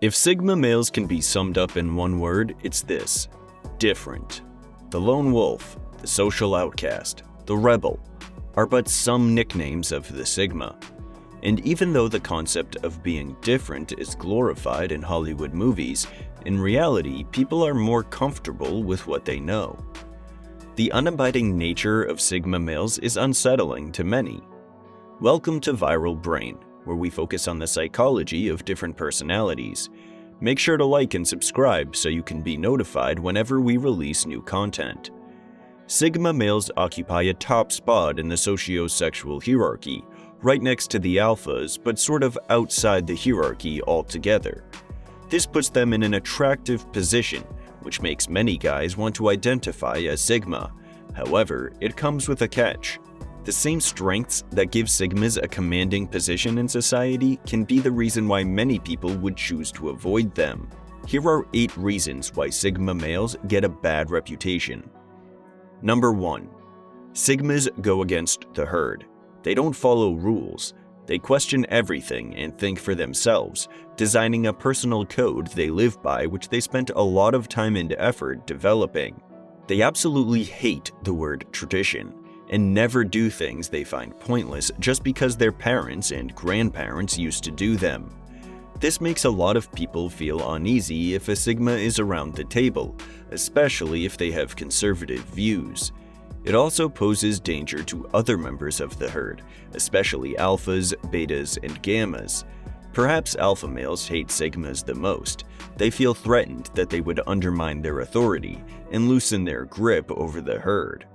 If Sigma males can be summed up in one word, it's this: different. The lone wolf, the social outcast, the rebel are but some nicknames of the Sigma. And even though the concept of being different is glorified in Hollywood movies, in reality, people are more comfortable with what they know. The unabiding nature of Sigma males is unsettling to many. Welcome to Viral Brain, where we focus on the psychology of different personalities. Make sure to like and subscribe so you can be notified whenever we release new content. Sigma males occupy a top spot in the socio-sexual hierarchy, right next to the alphas, but sort of outside the hierarchy altogether. This puts them in an attractive position, which makes many guys want to identify as Sigma. However, it comes with a catch. The same strengths that give Sigmas a commanding position in society can be the reason why many people would choose to avoid them. Here are 8 reasons why Sigma males get a bad reputation. Number 1. Sigmas go against the herd. They don't follow rules. They question everything and think for themselves, designing a personal code they live by which they spent a lot of time and effort developing. They absolutely hate the word tradition and never do things they find pointless just because their parents and grandparents used to do them. This makes a lot of people feel uneasy if a Sigma is around the table, especially if they have conservative views. It also poses danger to other members of the herd, especially alphas, betas, and gammas. Perhaps alpha males hate Sigmas the most. They feel threatened that they would undermine their authority and loosen their grip over the herd.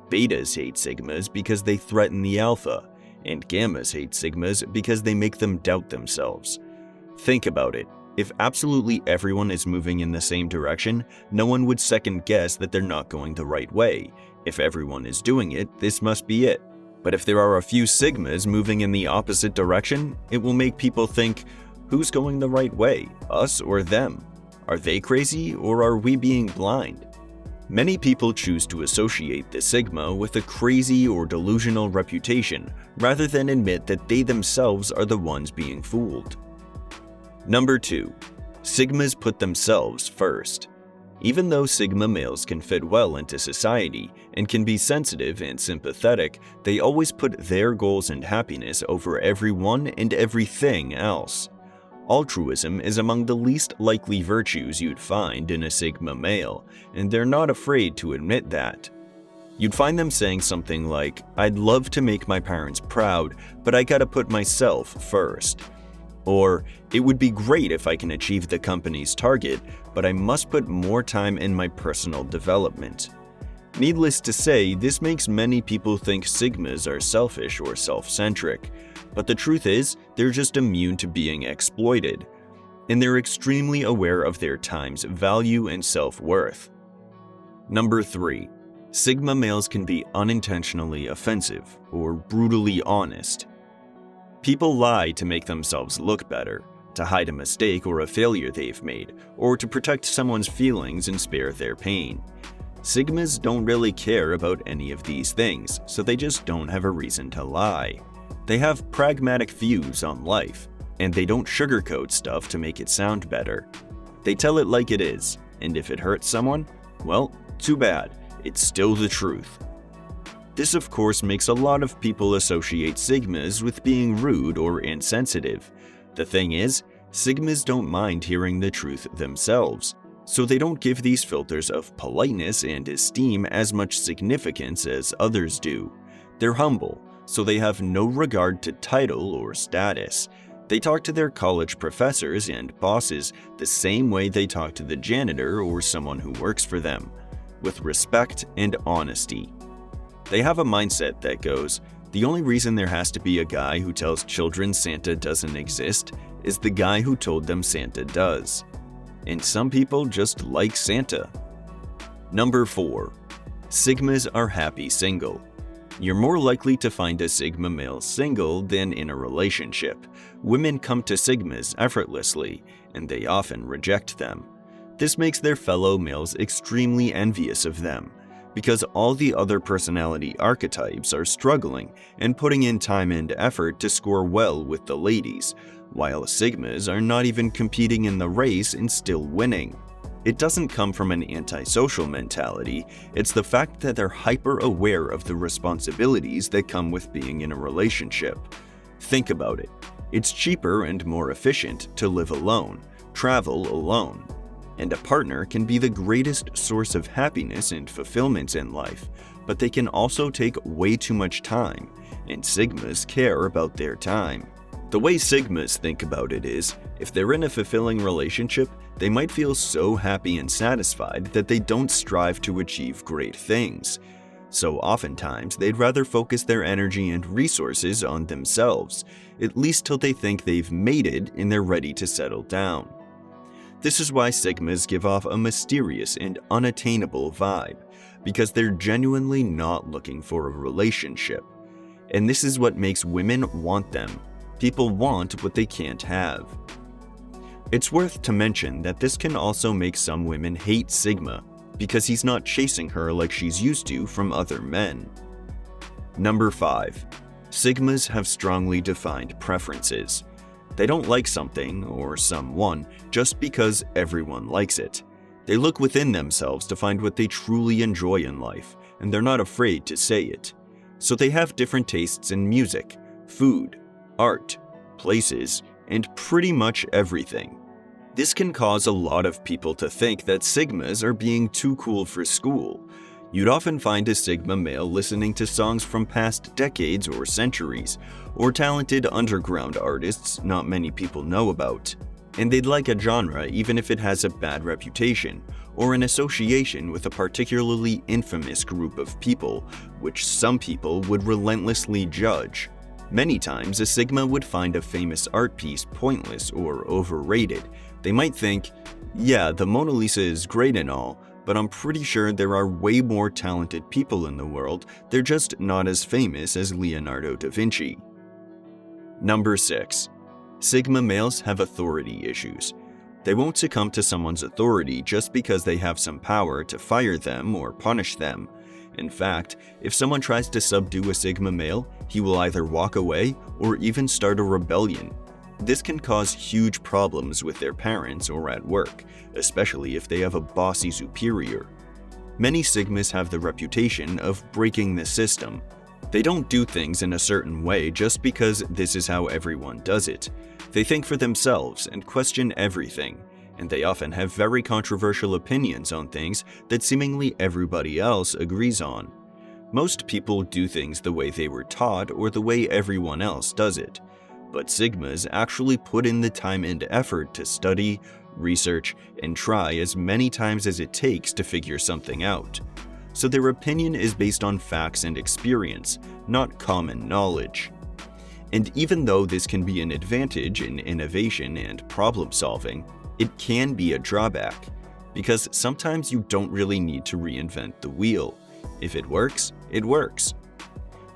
Betas hate Sigmas because they threaten the alpha, and gammas hate Sigmas because they make them doubt themselves. Think about it. If absolutely everyone is moving in the same direction, no one would second guess that they're not going the right way. If everyone is doing it, this must be it. But if there are a few Sigmas moving in the opposite direction, it will make people think, who's going the right way, us or them? Are they crazy or are we being blind? Many people choose to associate the Sigma with a crazy or delusional reputation rather than admit that they themselves are the ones being fooled. Number 2. Sigmas put themselves first. Even though Sigma males can fit well into society and can be sensitive and sympathetic, they always put their goals and happiness over everyone and everything else. Altruism is among the least likely virtues you'd find in a Sigma male, and they're not afraid to admit that. You'd find them saying something like, "I'd love to make my parents proud, but I gotta put myself first." Or, "It would be great if I can achieve the company's target, but I must put more time in my personal development." Needless to say, this makes many people think Sigmas are selfish or self-centric, but the truth is, they're just immune to being exploited. And they're extremely aware of their time's value and self-worth. Number 3. Sigma males can be unintentionally offensive or brutally honest. People lie to make themselves look better, to hide a mistake or a failure they've made, or to protect someone's feelings and spare their pain. Sigmas don't really care about any of these things, so they just don't have a reason to lie. They have pragmatic views on life, and they don't sugarcoat stuff to make it sound better. They tell it like it is, and if it hurts someone, well, too bad, it's still the truth. This of course makes a lot of people associate Sigmas with being rude or insensitive. The thing is, Sigmas don't mind hearing the truth themselves, so they don't give these filters of politeness and esteem as much significance as others do. They're humble, so they have no regard to title or status. They talk to their college professors and bosses the same way they talk to the janitor or someone who works for them, with respect and honesty. They have a mindset that goes, the only reason there has to be a guy who tells children Santa doesn't exist is the guy who told them Santa does. And some people just like Santa. Number 4. Sigmas are happy single. You're more likely to find a Sigma male single than in a relationship. Women come to Sigmas effortlessly, and they often reject them. This makes their fellow males extremely envious of them. because all the other personality archetypes are struggling and putting in time and effort to score well with the ladies, while Sigmas are not even competing in the race and still winning. It doesn't come from an antisocial mentality, it's the fact that they're hyper-aware of the responsibilities that come with being in a relationship. Think about it. It's cheaper and more efficient to live alone, travel alone, and a partner can be the greatest source of happiness and fulfillment in life, but they can also take way too much time, and Sigmas care about their time. The way Sigmas think about it is, if they're in a fulfilling relationship, they might feel so happy and satisfied that they don't strive to achieve great things. So oftentimes, they'd rather focus their energy and resources on themselves, at least till they think they've made it and they're ready to settle down. This is why Sigmas give off a mysterious and unattainable vibe, because they're genuinely not looking for a relationship. And this is what makes women want them. People want what they can't have. It's worth to mention that this can also make some women hate Sigma, because he's not chasing her like she's used to from other men. Number 5. Sigmas have strongly defined preferences. They don't like something or someone just because everyone likes it. They look within themselves to find what they truly enjoy in life, and they're not afraid to say it. So they have different tastes in music, food, art, places, and pretty much everything. This can cause a lot of people to think that Sigmas are being too cool for school. You'd often find a Sigma male listening to songs from past decades or centuries, or talented underground artists not many people know about. And they'd like a genre even if it has a bad reputation, or an association with a particularly infamous group of people, which some people would relentlessly judge. Many times, a Sigma would find a famous art piece pointless or overrated. They might think, yeah, the Mona Lisa is great and all, but I'm pretty sure there are way more talented people in the world, they're just not as famous as Leonardo da Vinci. Number 6. Sigma males have authority issues. They won't succumb to someone's authority just because they have some power to fire them or punish them. In fact, if someone tries to subdue a Sigma male, he will either walk away or even start a rebellion. This can cause huge problems with their parents or at work, especially if they have a bossy superior. Many Sigmas have the reputation of breaking the system. They don't do things in a certain way just because this is how everyone does it. They think for themselves and question everything, and they often have very controversial opinions on things that seemingly everybody else agrees on. Most people do things the way they were taught or the way everyone else does it. But Sigmas actually put in the time and effort to study, research, and try as many times as it takes to figure something out. So their opinion is based on facts and experience, not common knowledge. And even though this can be an advantage in innovation and problem solving, it can be a drawback, because sometimes you don't really need to reinvent the wheel. If it works, it works.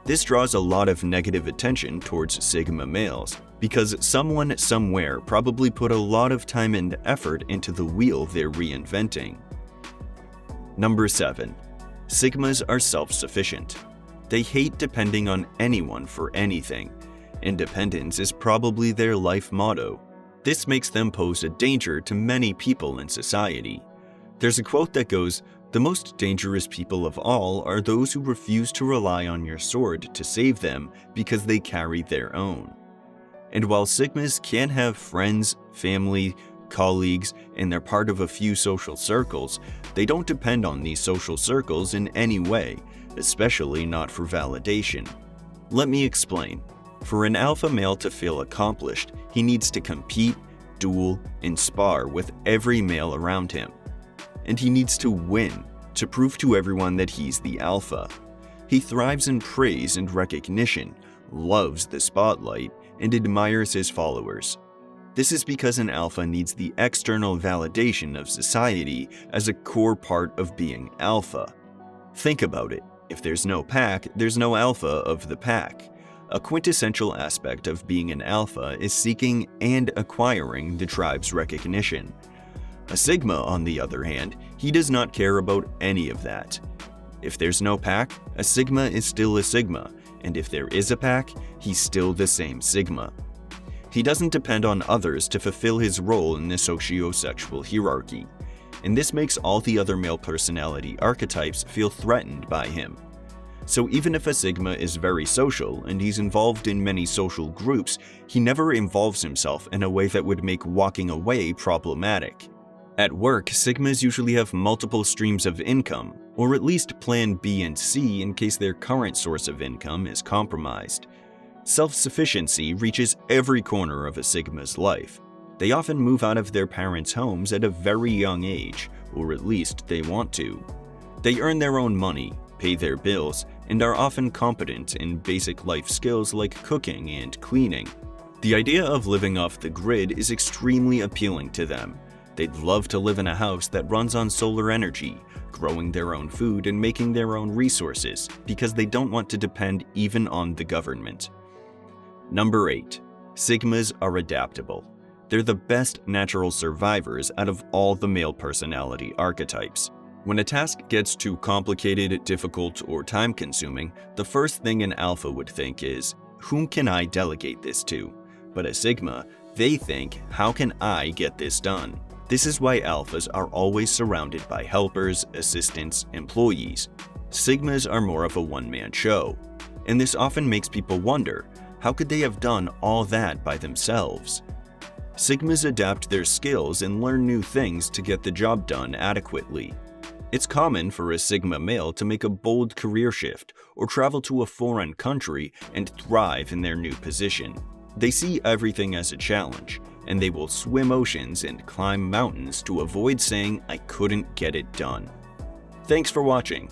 This draws a lot of negative attention towards Sigma males, because someone somewhere probably put a lot of time and effort into the wheel they're reinventing. Number 7. Sigmas are self-sufficient. They hate depending on anyone for anything. Independence is probably their life motto. This makes them pose a danger to many people in society. There's a quote that goes, "The most dangerous people of all are those who refuse to rely on your sword to save them because they carry their own." And while Sigmas can have friends, family, colleagues, and they're part of a few social circles, they don't depend on these social circles in any way, especially not for validation. Let me explain. For an alpha male to feel accomplished, he needs to compete, duel, and spar with every male around him. And he needs to win, to prove to everyone that he's the alpha. He thrives in praise and recognition, loves the spotlight, and admires his followers. This is because an alpha needs the external validation of society as a core part of being alpha. Think about it. If there's no pack, there's no alpha of the pack. A quintessential aspect of being an alpha is seeking and acquiring the tribe's recognition. A Sigma, on the other hand, he does not care about any of that. If there's no pack, a Sigma is still a Sigma, and if there is a pack, he's still the same Sigma. He doesn't depend on others to fulfill his role in the socio-sexual hierarchy, and this makes all the other male personality archetypes feel threatened by him. So even if a Sigma is very social and he's involved in many social groups, he never involves himself in a way that would make walking away problematic. At work, Sigmas usually have multiple streams of income, or at least plan B and C in case their current source of income is compromised. Self-sufficiency reaches every corner of a Sigma's life. They often move out of their parents' homes at a very young age, or at least they want to. They earn their own money, pay their bills, and are often competent in basic life skills like cooking and cleaning. The idea of living off the grid is extremely appealing to them. They'd love to live in a house that runs on solar energy, growing their own food and making their own resources, because they don't want to depend even on the government. Number 8. Sigmas are adaptable. They're the best natural survivors out of all the male personality archetypes. When a task gets too complicated, difficult, or time-consuming, the first thing an alpha would think is, whom can I delegate this to? But a Sigma, they think, how can I get this done? This is why alphas are always surrounded by helpers, assistants, employees. Sigmas are more of a one-man show, and this often makes people wonder, how could they have done all that by themselves? Sigmas adapt their skills and learn new things to get the job done adequately. It's common for a Sigma male to make a bold career shift or travel to a foreign country and thrive in their new position. They see everything as a challenge, and they will swim oceans and climb mountains to avoid saying, "I couldn't get it done." Thanks for watching.